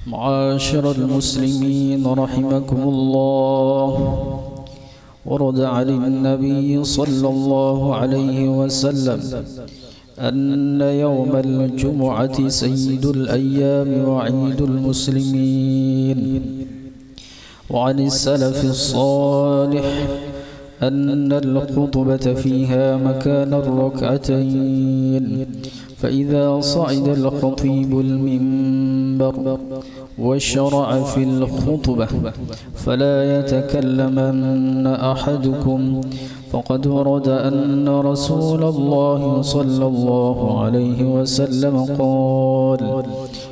معاشر المسلمين رحمكم الله، ورد عن النبي صلى الله عليه وسلم أن يوم الجمعة سيد الأيام وعيد المسلمين. وعن السلف الصالح أن الخطبة فيها مكان الركعتين، فإذا صعد الخطيب المنبر وشرع في الخطبة فلا يتكلمن أحدكم، فقد ورد أن رسول الله صلى الله عليه وسلم قال: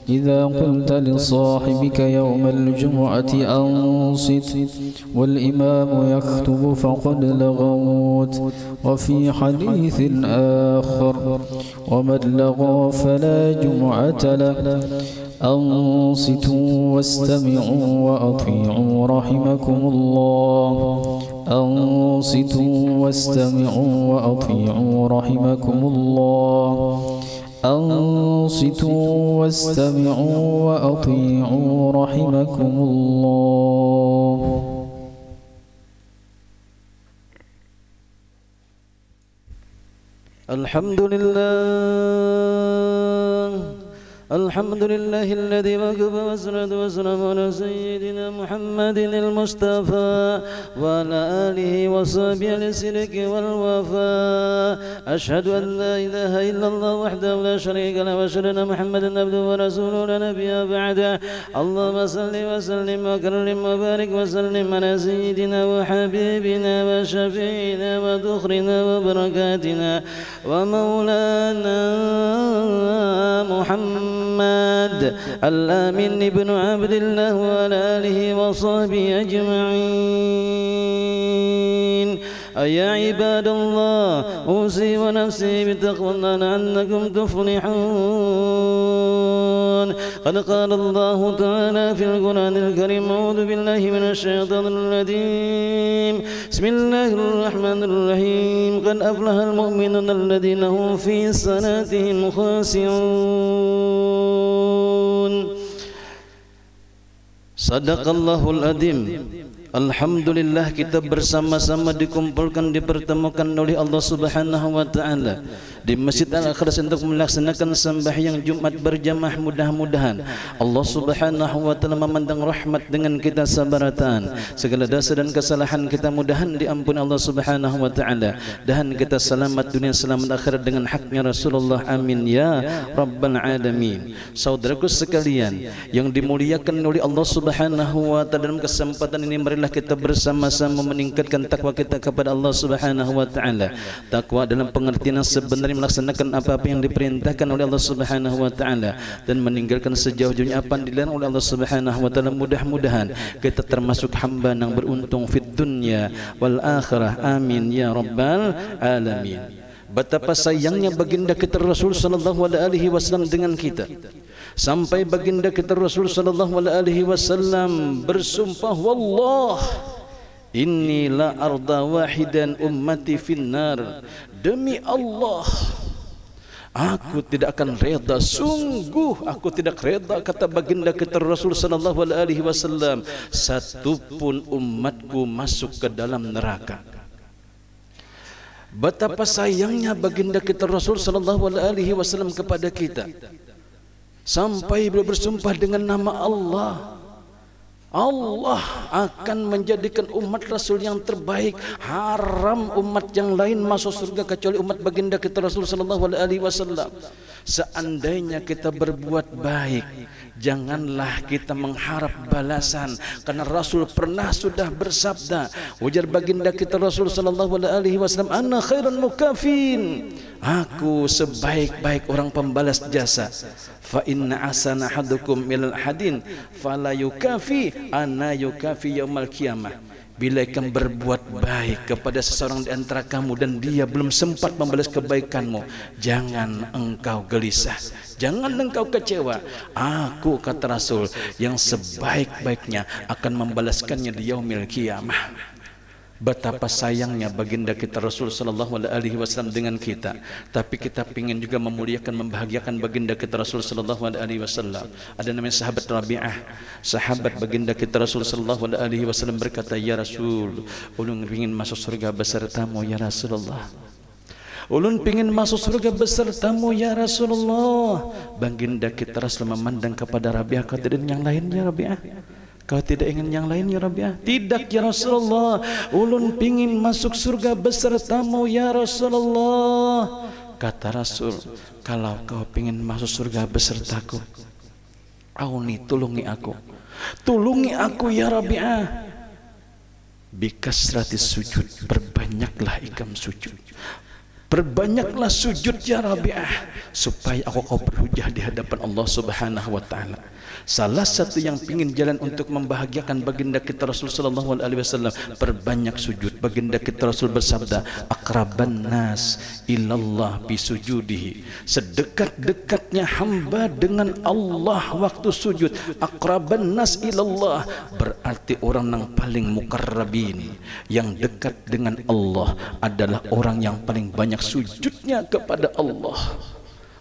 إذا قلت لصاحبك يوم الجمعة أنصت والإمام يخطب فقد لغوت. وفي حديث آخر: ومن لغى فلا جمعة له. أنصتوا واستمعوا وأطيعوا رحمكم الله. أنصتوا واستمعوا وأطيعوا رحمكم الله. أنصتوا واستمعوا وأطيعوا رحمكم الله. الحمد لله الذي وقف والصلاة والسلام على سيدنا محمد المصطفى وعلى آله وصحبه الصدق والوفاء. أشهد أن لا إله إلا الله وحده لا شريك له، وأشهد أن محمدا عبده ورسوله لا نبي بعده. اللهم صل وسلم وكرم وبارك وسلم على سيدنا وحبيبنا وشفيعنا وذخرنا وبركاتنا ومولانا محمد الآمين بن عبد الله وعلى آله وصحبه أجمعين. أيا عباد الله، أوصي ونفسي بتقوى الله لعلكم تفلحون. قد قال الله تعالى في القرآن الكريم: أعوذ بالله من الشيطان الرجيم، بسم الله الرحمن الرحيم. قد أفلح المؤمنون الذين هم في صلاتهم خاشعون. Sadaqallahul Azim. Alhamdulillah, kita bersama-sama dikumpulkan, dipertemukan oleh Allah Subhanahu wa Ta'ala di Masjid Al-Ikhlas untuk melaksanakan sembahyang Jumat berjamaah. Mudah-mudahan Allah Subhanahu wa Ta'ala memandang rahmat dengan kita sabaratan. Segala dosa dan kesalahan kita mudahan diampuni Allah Subhanahu wa Ta'ala, dan kita selamat dunia selamat akhirat dengan haknya Rasulullah. Amin ya rabbal alamin. Saudaraku sekalian yang dimuliakan oleh Allah Subhanahu wa Ta'ala, dalam kesempatan ini marilah kita bersama-sama meningkatkan takwa kita kepada Allah Subhanahu wa Ta'ala. Takwa dalam pengertian yang sebenarnya melaksanakan apa-apa yang diperintahkan oleh Allah Subhanahu wa Ta'ala dan meninggalkan sejauh-jauhnya apa yang dilarang oleh Allah Subhanahu wa Ta'ala. Mudah-mudahan kita termasuk hamba yang beruntung fid dunya wal akhirah. Amin ya rabbal alamin. Betapa sayangnya baginda kita Rasul sallallahu alaihi wasallam dengan kita, sampai baginda kita Rasul sallallahu alaihi wasallam bersumpah, wallah inni la arda wahidan ummati finnar. Demi Allah, aku tidak akan reda, sungguh aku tidak reda, kata baginda kita Rasul sallallahu alaihi wasallam, satupun umatku masuk ke dalam neraka. Betapa sayangnya baginda kita Rasul sallallahu alaihi wasallam kepada kita, sampai beliau bersumpah dengan nama Allah. Allah akan menjadikan umat Rasul yang terbaik. Haram umat yang lain masuk surga kecuali umat baginda kita Rasul sallallahu alaihi wasallam. Seandainya kita berbuat baik, janganlah kita mengharap balasan, karena Rasul pernah sudah bersabda, ujar baginda kita Rasul sallallahu alaihi wasallam, ana khairan mukafin, aku sebaik-baik orang pembalas jasa. Fa inna asana hadukum milal hadin fala yukafi ana yukafi yaumal qiyamah. Bila kamu berbuat baik kepada seseorang di antara kamu dan dia belum sempat membalas kebaikanmu, jangan engkau gelisah, jangan engkau kecewa. Aku, kata Rasul, yang sebaik-baiknya akan membalaskannya di yaumil qiyamah. Betapa sayangnya baginda kita Rasul sallallahu alaihi wasallam dengan kita, tapi kita ingin juga memuliakan, membahagiakan baginda kita Rasul sallallahu alaihi wasallam. Ada namanya sahabat Rabi'ah, sahabat baginda kita Rasul sallallahu alaihi wasallam berkata, "Ya Rasul, ulun ingin masuk surga besertamu ya Rasulullah. Ulun ingin masuk surga besertamu ya Rasulullah." Baginda kita Rasul memandang kepada Rabi'ah, "Kau tidak yang lain ya Rabi'ah? Kau tidak ingin yang lain ya Rabi'ah?" "Tidak ya Rasulullah, ulun pingin masuk surga besertamu ya Rasulullah." Kata Rasul, "Kalau kau pingin masuk surga besertaku, auni tulungi aku. Tulungi aku ya Rabi'ah. Bikasratis sujud, perbanyaklah ikam sujud. Perbanyaklah sujud ya Rabi'ah, supaya aku kau berhujah di hadapan Allah Subhanahu wa taala." Salah satu yang pingin jalan untuk membahagiakan baginda kita Rasul sallallahu alaihi wasallam, perbanyak sujud. Baginda kita Rasul bersabda, "Aqraban nas ilallah bisujudihi." Sedekat-dekatnya hamba dengan Allah waktu sujud. Aqraban nas ilallah berarti orang yang paling mukarrabin, yang dekat dengan Allah adalah orang yang paling banyak sujudnya kepada Allah.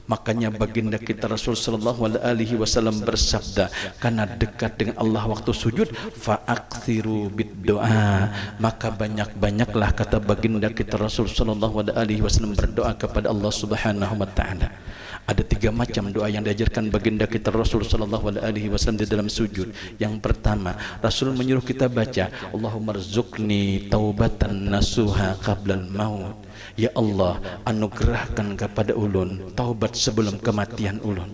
Makanya baginda kita Rasul sallallahu alaihi wasallam bersabda, karena dekat dengan Allah waktu sujud, fa'akthiru bid-doa, maka banyak-banyaklah, kata baginda kita Rasul sallallahu alaihi wasallam, berdoa kepada Allah Subhanahu wa taala. Ada 3 macam doa yang diajarkan baginda kita Rasul sallallahu alaihi wasallam di dalam sujud. Yang pertama, Rasul menyuruh kita baca, Allahumma rzuqni taubatan nasuha qablal maut. Ya Allah, anugerahkan kepada ulun taubat sebelum kematian ulun.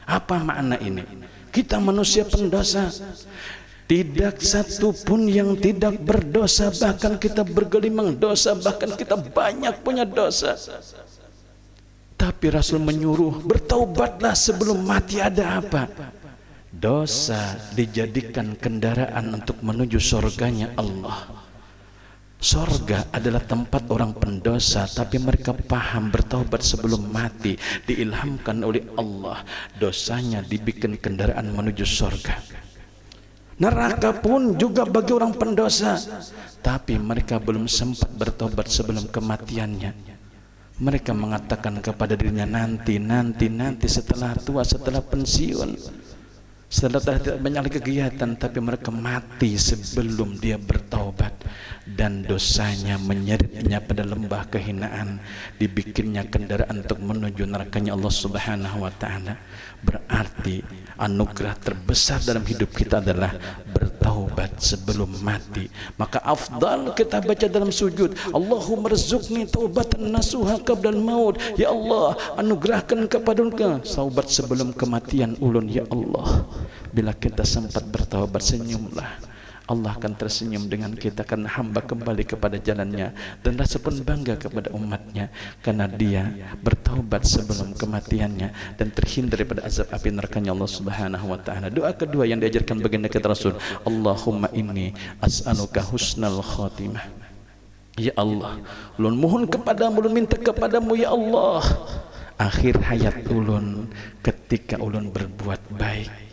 Apa makna ini? Kita manusia pendosa, tidak satu pun yang tidak berdosa, bahkan kita bergelimang dosa, bahkan kita banyak punya dosa. Tapi Rasul menyuruh bertaubatlah sebelum mati. Ada apa? Dosa dijadikan kendaraan untuk menuju surganya Allah. Sorga adalah tempat orang pendosa, tapi mereka paham bertaubat sebelum mati, diilhamkan oleh Allah, dosanya dibikin kendaraan menuju sorga. Neraka pun juga bagi orang pendosa, tapi mereka belum sempat bertobat sebelum kematiannya. Mereka mengatakan kepada dirinya, nanti setelah tua, setelah pensiun, setelah tidak banyak lagi kegiatan, tapi mereka mati sebelum dia bertaubat. Dan dosanya menyeretnya pada lembah kehinaan, dibikinnya kendaraan untuk menuju nerakanya Allah Subhanahu wa taala. Berarti anugerah terbesar dalam hidup kita adalah bertaubat sebelum mati. Maka afdal kita baca dalam sujud, Allahumma rzuqni taubatan nasuha qablal maut. Ya Allah, anugerahkan kepada ulun taubat sebelum kematian ulun ya Allah. Bila kita sempat bertaubat, senyumlah. Allah akan tersenyum dengan kita karena hamba kembali kepada jalannya, dan rasa pun bangga kepada umatnya karena dia bertaubat sebelum kematiannya dan terhindar daripada azab api nerakanya Allah Subhanahu wa taala. Doa kedua yang diajarkan baginda kita Rasul, Allahumma inni as'aluka husnal khatimah. Ya Allah, ulun mohon kepadamu, ulun minta kepadamu ya Allah, akhir hayat ulun ketika ulun berbuat baik.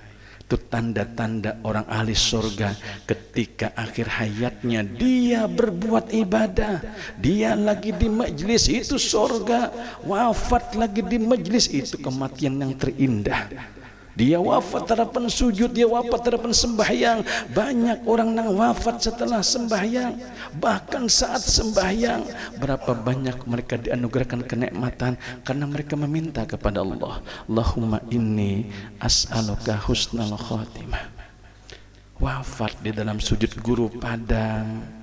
Itu tanda-tanda orang ahli surga, ketika akhir hayatnya dia berbuat ibadah, dia lagi di majlis, itu surga. Wafat lagi di majlis, itu kematian yang terindah. Dia wafat harapan sujud, dia wafat harapan sembahyang. Banyak orang yang wafat setelah sembahyang, bahkan saat sembahyang. Berapa banyak mereka dianugerahkan kenikmatan karena mereka meminta kepada Allah, Allahumma inni as'aluka husnal khatimah. Wafat di dalam sujud guru Padang,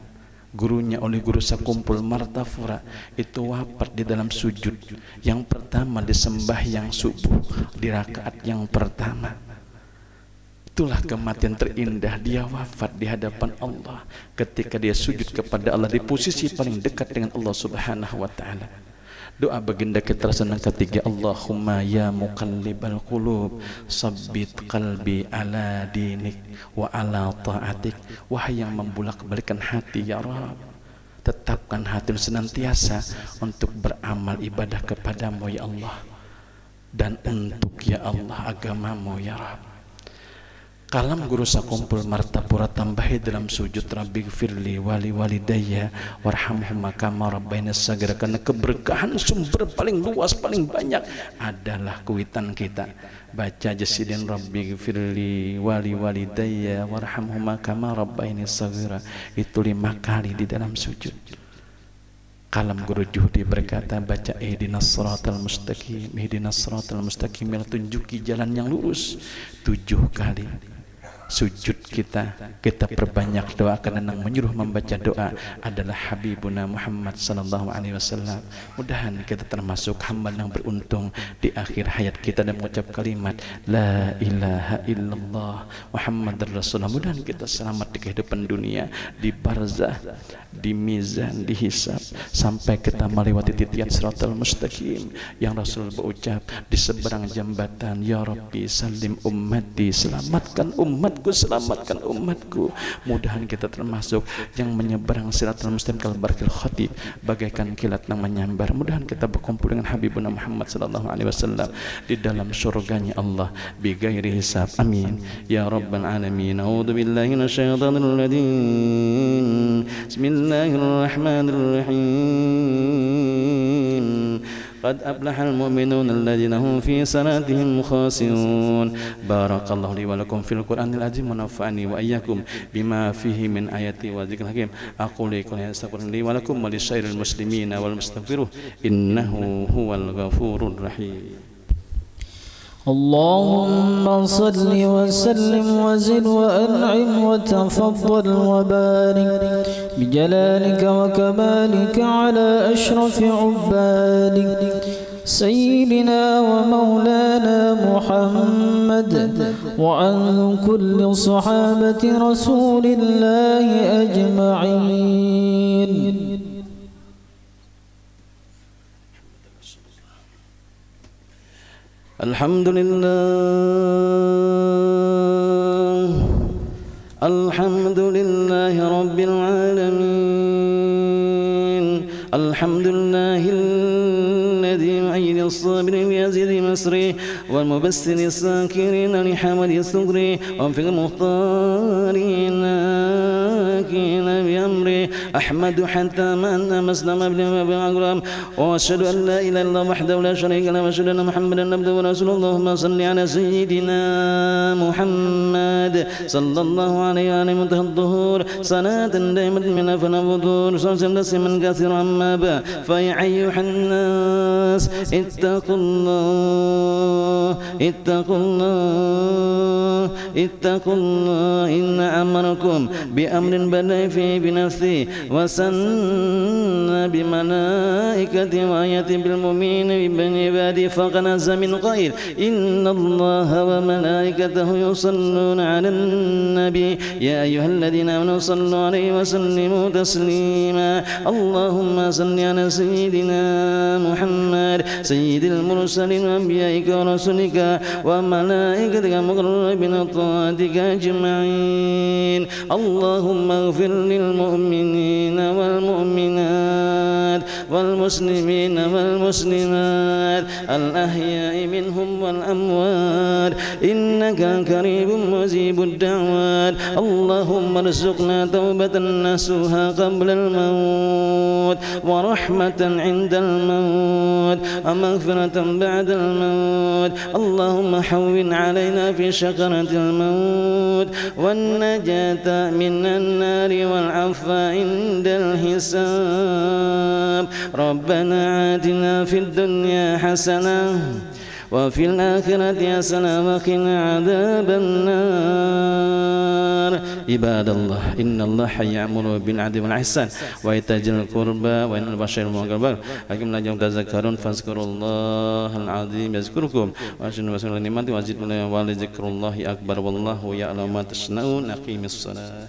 gurunya oleh guru sakumpul Martafura, itu wafat di dalam sujud yang pertama di sembahyang subuh di rakaat yang pertama. Itulah kematian terindah, dia wafat di hadapan Allah ketika dia sujud kepada Allah di posisi paling dekat dengan Allah Subhanahu wa taala. Doa baginda kita yang ketiga, Allahumma ya muqallibal qulub sabbit qalbi ala dinik wa ala ta'atik. Wahai yang membulak-balikan hati ya Rabb, tetapkan hati senantiasa untuk beramal ibadah kepadamu ya Allah, dan untuk ya Allah agamamu ya Rabb. Kalam guru sakumpul martapura tambahi dalam sujud Rabbi firli wali walidayya warhamhuma kama rabbayani saghira, karena keberkahan sumber paling luas paling banyak adalah kuitan kita baca jasidin Rabbi firli wali walidayya warhamhuma kama rabbayani saghira itu 5 kali di dalam sujud. Kalam guru Juhdi berkata baca ihdinas siratal mustaqim, ihdinas siratal mustaqim, tunjuki jalan yang lurus 7 kali. Sujud kita perbanyak doa, karena yang menyuruh membaca doa adalah Habibuna Muhammad sallallahu alaihi wasallam. Mudahan kita termasuk hamba yang beruntung di akhir hayat kita dan mengucap kalimat la ilaha illallah Muhammadur Rasulullah. Mudahan kita selamat di kehidupan dunia, di barzah, di mizan, di hisab, sampai kita melewati titian siratal mustaqim yang Rasul berucap di seberang jambatan, ya Rabbi salim ummati, selamatkan umatku, selamatkan umatku. Mudahan kita termasuk yang menyeberang siratal mustaqim kal barqil khatib, bagaikan kilat yang menyambar. Mudahan kita berkumpul dengan Habibuna Muhammad sallallahu alaihi wasallam di dalam surganya Allah bighairi hisab. Amin ya rabbal alamin. A'udzu billahi minasyaitonir rajim. Bismillahirrahmanirrahim. قد أفلح المؤمنون الذين هم في صلاتهم خاشعون. بارك الله لي ولكم في القرآن العظيم ونفعني وإياكم بما فيه من آيات وذكر الحكيم. أقول قولي أستغفر لي ولكم ولسائر المسلمين والمستغفروه إنه هو الغفور الرحيم. اللهم صل وسلم وزد وأنعم وتفضل وبارك بجلالك وكمالك على أشرف عبادك سيدنا ومولانا محمد وعن كل صحابة رسول الله أجمعين. الحمد لله رب العالمين. الحمد لله الذي يعيد الصابر بيزيد مصري والمبسل الساكرين لحمد الثغري وفي المختارين كين بأمري أحمد حتى ما أن مسلم ابن أبي عقرام وأشهد أن لا إله إلا الله وحده لا شريك له وأشهد أن محمدا عبده ورسوله. اللهم صل على سيدنا محمد صلى الله عليه وآله منتهى الظهور صلاة دائمة من أفنى الفطور صلى من كثيرا عما با. فيا أيها الناس اتقوا الله اتقوا الله اتقوا الله إن أمركم بأمر بدأ فيه بنفسه وسن بملائكة وآيات بالمؤمنين ببني عباده فقنز من قائل إن الله وملائكته يصلون على النبي يا أيها الذين آمنوا صلوا عليه وسلموا تسليما. اللهم صل على سيدنا محمد سيد المرسلين وأنبيائك ورسلك وملائكتك مقربين طاعتك أجمعين. اللهم اغفر للمؤمنين والمؤمنات والمسلمين والمسلمات الأحياء منهم والأموات إنك قريب مجيب الدعوات. اللهم ارزقنا توبة نصوحا قبل الموت ورحمة عند الموت ومغفرة بعد الموت. اللهم حوّن علينا في شكرة الموت والنجاة من النار والعفو عند الحساب. ربنا آتنا في الدنيا حسنة وفي الآخرة حسنة وقنا عذاب النار. عباد الله إن الله يأمر بالعدل والإحسان وإيتاء ذي القربى وينهى عن الفحشاء والمنكر والبغي لعلكم تذكرون فاذكروا الله العظيم يذكركم واشكروه على نعمته وزدوا ولذكر الله أكبر والله يعلم ما تصنعون. أقيموا الصلاة.